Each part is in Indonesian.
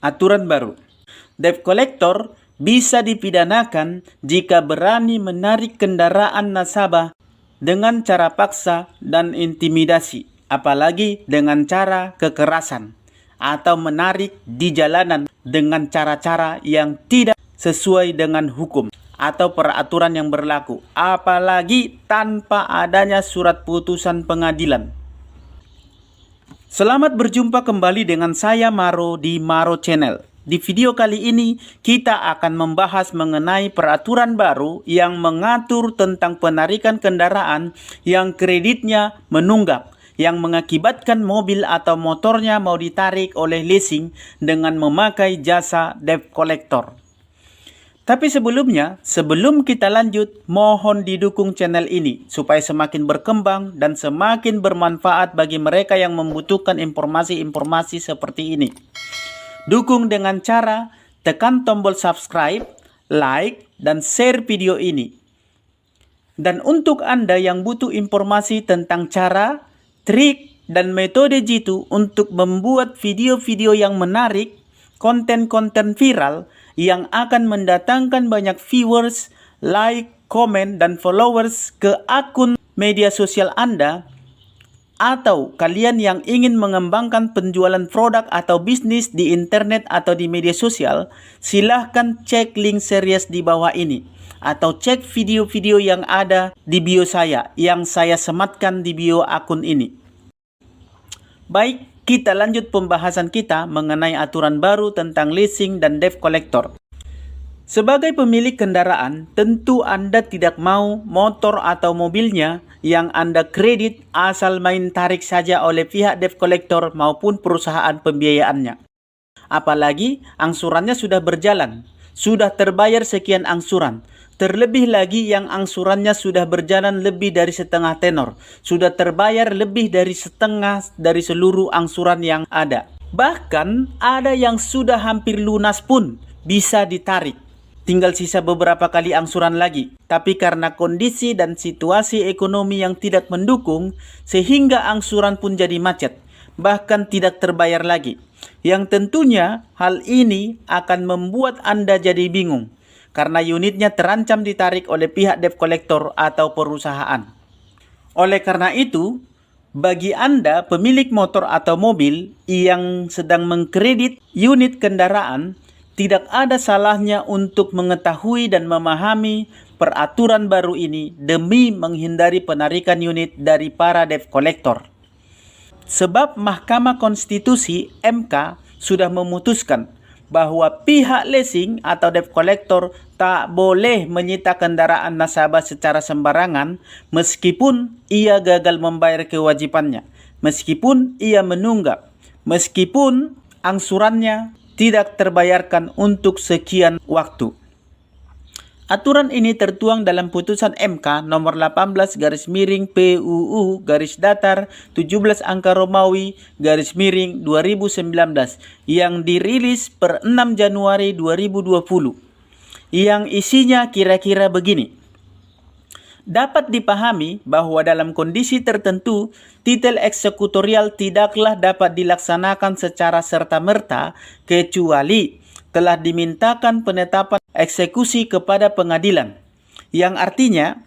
Aturan baru. Debt collector bisa dipidanakan jika berani menarik kendaraan nasabah dengan cara paksa dan intimidasi, apalagi dengan cara kekerasan, atau menarik di jalanan dengan cara-cara yang tidak sesuai dengan hukum atau peraturan yang berlaku, apalagi tanpa adanya surat putusan pengadilan. Selamat berjumpa kembali dengan saya Maro di Maro Channel. Di video kali ini kita akan membahas mengenai peraturan baru yang mengatur tentang penarikan kendaraan yang kreditnya menunggak, yang mengakibatkan mobil atau motornya mau ditarik oleh leasing dengan memakai jasa debt collector. Tapi sebelumnya, sebelum kita lanjut, mohon didukung channel ini supaya semakin berkembang dan semakin bermanfaat bagi mereka yang membutuhkan informasi-informasi seperti ini. Dukung dengan cara tekan tombol subscribe, like, dan share video ini. Dan untuk Anda yang butuh informasi tentang cara, trik, dan metode jitu untuk membuat video-video yang menarik, konten-konten viral yang akan mendatangkan banyak viewers, like, komen, dan followers ke akun media sosial Anda, atau kalian yang ingin mengembangkan penjualan produk atau bisnis di internet atau di media sosial, silahkan cek link series di bawah ini atau cek video-video yang ada di bio saya yang saya sematkan di bio akun ini. Baik, kita lanjut pembahasan kita mengenai aturan baru tentang leasing dan debt collector. Sebagai pemilik kendaraan, tentu Anda tidak mau motor atau mobilnya yang Anda kredit asal main tarik saja oleh pihak debt collector maupun perusahaan pembiayaannya. Apalagi angsurannya sudah berjalan, sudah terbayar sekian angsuran. Terlebih lagi yang angsurannya sudah berjalan lebih dari setengah tenor, sudah terbayar lebih dari setengah dari seluruh angsuran yang ada. Bahkan ada yang sudah hampir lunas pun bisa ditarik. Tinggal sisa beberapa kali angsuran lagi. Tapi karena kondisi dan situasi ekonomi yang tidak mendukung, sehingga angsuran pun jadi macet, bahkan tidak terbayar lagi. Yang tentunya hal ini akan membuat Anda jadi bingung, karena unitnya terancam ditarik oleh pihak debt collector atau perusahaan. Oleh karena itu, bagi Anda pemilik motor atau mobil yang sedang mengkredit unit kendaraan, tidak ada salahnya untuk mengetahui dan memahami peraturan baru ini demi menghindari penarikan unit dari para debt collector. Sebab Mahkamah Konstitusi (MK) sudah memutuskan bahwa pihak leasing atau debt collector tak boleh menyita kendaraan nasabah secara sembarangan meskipun ia gagal membayar kewajibannya, meskipun ia menunggak, meskipun angsurannya tidak terbayarkan untuk sekian waktu. Aturan ini tertuang dalam putusan MK nomor 18/PUU-17 yang dirilis per 6 Januari 2020 yang isinya kira-kira begini. Dapat dipahami bahwa dalam kondisi tertentu, titel eksekutorial tidaklah dapat dilaksanakan secara serta-merta kecuali telah dimintakan penetapan eksekusi kepada pengadilan. Yang artinya,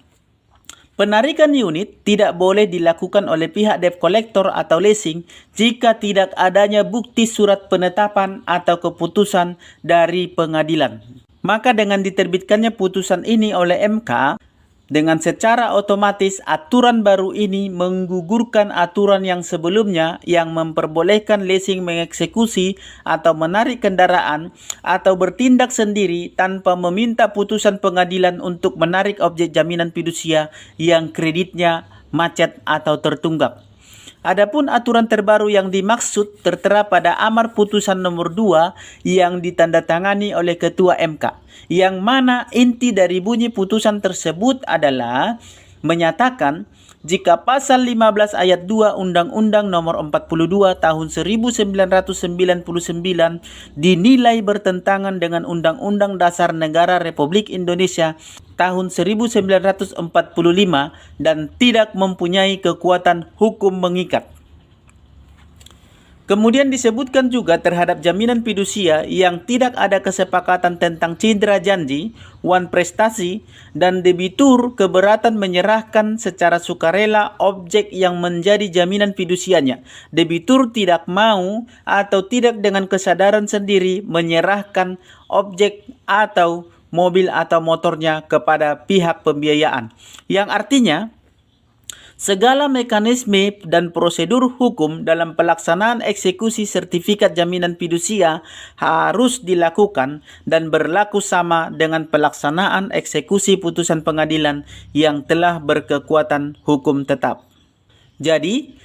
penarikan unit tidak boleh dilakukan oleh pihak debt collector atau leasing jika tidak adanya bukti surat penetapan atau keputusan dari pengadilan. Maka dengan diterbitkannya putusan ini oleh MK, dengan secara otomatis aturan baru ini menggugurkan aturan yang sebelumnya yang memperbolehkan leasing mengeksekusi atau menarik kendaraan atau bertindak sendiri tanpa meminta putusan pengadilan untuk menarik objek jaminan fidusia yang kreditnya macet atau tertunggak. Adapun aturan terbaru yang dimaksud tertera pada amar putusan nomor 2 yang ditandatangani oleh Ketua MK, yang mana inti dari bunyi putusan tersebut adalah menyatakan jika pasal 15 ayat 2 Undang-Undang nomor 42 tahun 1999 dinilai bertentangan dengan Undang-Undang Dasar Negara Republik Indonesia tahun 1945 dan tidak mempunyai kekuatan hukum mengikat. Kemudian disebutkan juga terhadap jaminan fidusia yang tidak ada kesepakatan tentang cindera janji, wan prestasi, dan debitur keberatan menyerahkan secara sukarela objek yang menjadi jaminan fidusianya. Debitur tidak mau atau tidak dengan kesadaran sendiri menyerahkan objek atau mobil atau motornya kepada pihak pembiayaan. Yang artinya, segala mekanisme dan prosedur hukum dalam pelaksanaan eksekusi sertifikat jaminan fidusia harus dilakukan dan berlaku sama dengan pelaksanaan eksekusi putusan pengadilan yang telah berkekuatan hukum tetap. Jadi,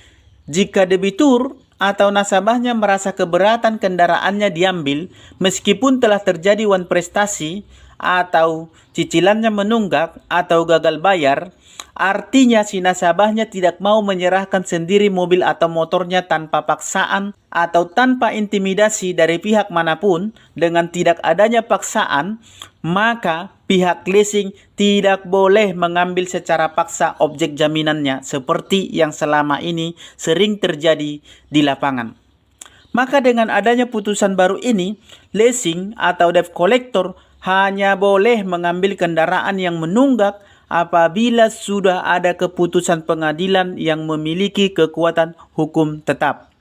jika debitur atau nasabahnya merasa keberatan kendaraannya diambil meskipun telah terjadi wan prestasi atau cicilannya menunggak atau gagal bayar, artinya si nasabahnya tidak mau menyerahkan sendiri mobil atau motornya tanpa paksaan atau tanpa intimidasi dari pihak manapun. Dengan tidak adanya paksaan, maka pihak leasing tidak boleh mengambil secara paksa objek jaminannya seperti yang selama ini sering terjadi di lapangan. Maka dengan adanya putusan baru ini, leasing atau debt collector hanya boleh mengambil kendaraan yang menunggak apabila sudah ada keputusan pengadilan yang memiliki kekuatan hukum tetap.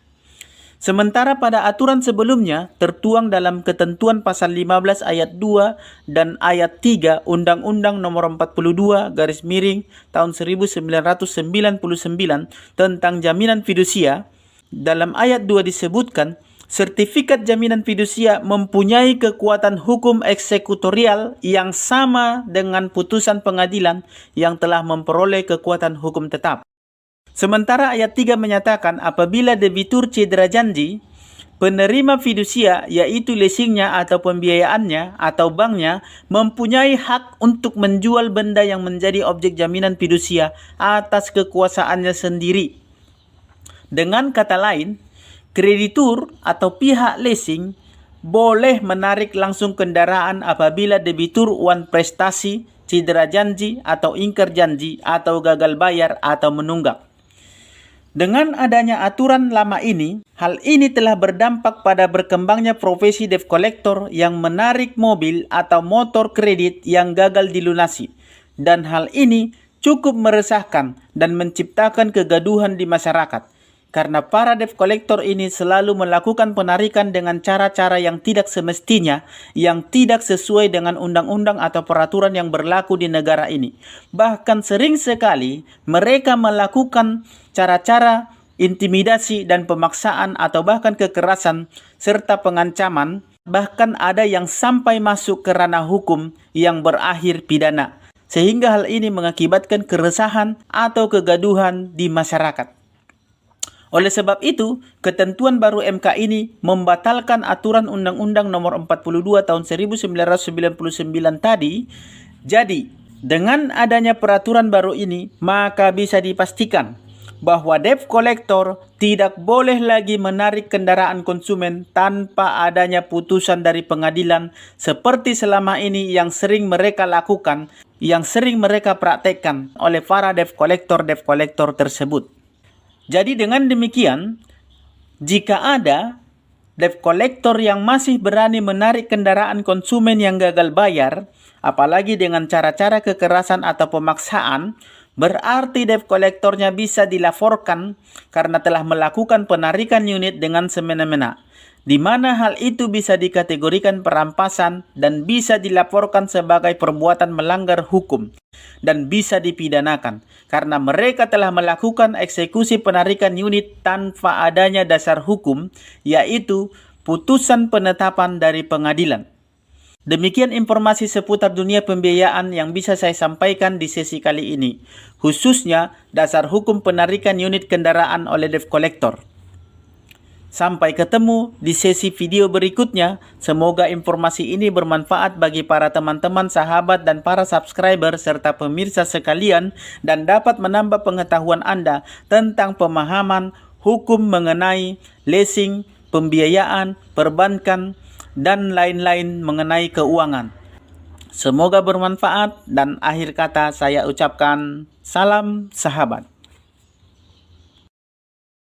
Sementara pada aturan sebelumnya tertuang dalam ketentuan pasal 15 ayat 2 dan ayat 3 Undang-Undang Nomor 42 tahun 1999 tentang jaminan fidusia, dalam ayat 2 disebutkan, sertifikat jaminan fidusia mempunyai kekuatan hukum eksekutorial yang sama dengan putusan pengadilan yang telah memperoleh kekuatan hukum tetap. Sementara ayat 3 menyatakan apabila debitur cedera janji, penerima fidusia yaitu leasingnya atau pembiayaannya atau banknya mempunyai hak untuk menjual benda yang menjadi objek jaminan fidusia atas kekuasaannya sendiri. Dengan kata lain, kreditur atau pihak leasing boleh menarik langsung kendaraan apabila debitur wan prestasi, cedera janji atau ingkar janji atau gagal bayar atau menunggak. Dengan adanya aturan lama ini, hal ini telah berdampak pada berkembangnya profesi debt collector yang menarik mobil atau motor kredit yang gagal dilunasi. Dan hal ini cukup meresahkan dan menciptakan kegaduhan di masyarakat. Karena para debt collector ini selalu melakukan penarikan dengan cara-cara yang tidak semestinya, yang tidak sesuai dengan undang-undang atau peraturan yang berlaku di negara ini. Bahkan sering sekali mereka melakukan cara-cara intimidasi dan pemaksaan atau bahkan kekerasan serta pengancaman, bahkan ada yang sampai masuk ke ranah hukum yang berakhir pidana. Sehingga hal ini mengakibatkan keresahan atau kegaduhan di masyarakat. Oleh sebab itu, ketentuan baru MK ini membatalkan aturan Undang-Undang Nomor 42 Tahun 1999 tadi. Jadi, dengan adanya peraturan baru ini, maka bisa dipastikan bahwa debt collector tidak boleh lagi menarik kendaraan konsumen tanpa adanya putusan dari pengadilan seperti selama ini yang sering mereka lakukan, yang sering mereka praktekkan oleh para debt collector tersebut. Jadi dengan demikian, jika ada debt collector yang masih berani menarik kendaraan konsumen yang gagal bayar, apalagi dengan cara-cara kekerasan atau pemaksaan, berarti debt collectornya bisa dilaporkan karena telah melakukan penarikan unit dengan semena-mena, di mana hal itu bisa dikategorikan perampasan dan bisa dilaporkan sebagai perbuatan melanggar hukum dan bisa dipidanakan karena mereka telah melakukan eksekusi penarikan unit tanpa adanya dasar hukum, yaitu putusan penetapan dari pengadilan. Demikian informasi seputar dunia pembiayaan yang bisa saya sampaikan di sesi kali ini, khususnya dasar hukum penarikan unit kendaraan oleh debt collector. Sampai ketemu di sesi video berikutnya. Semoga informasi ini bermanfaat bagi para teman-teman, sahabat, dan para subscriber serta pemirsa sekalian dan dapat menambah pengetahuan Anda tentang pemahaman hukum mengenai leasing, pembiayaan, perbankan, dan lain-lain mengenai keuangan. Semoga bermanfaat dan akhir kata saya ucapkan salam sahabat.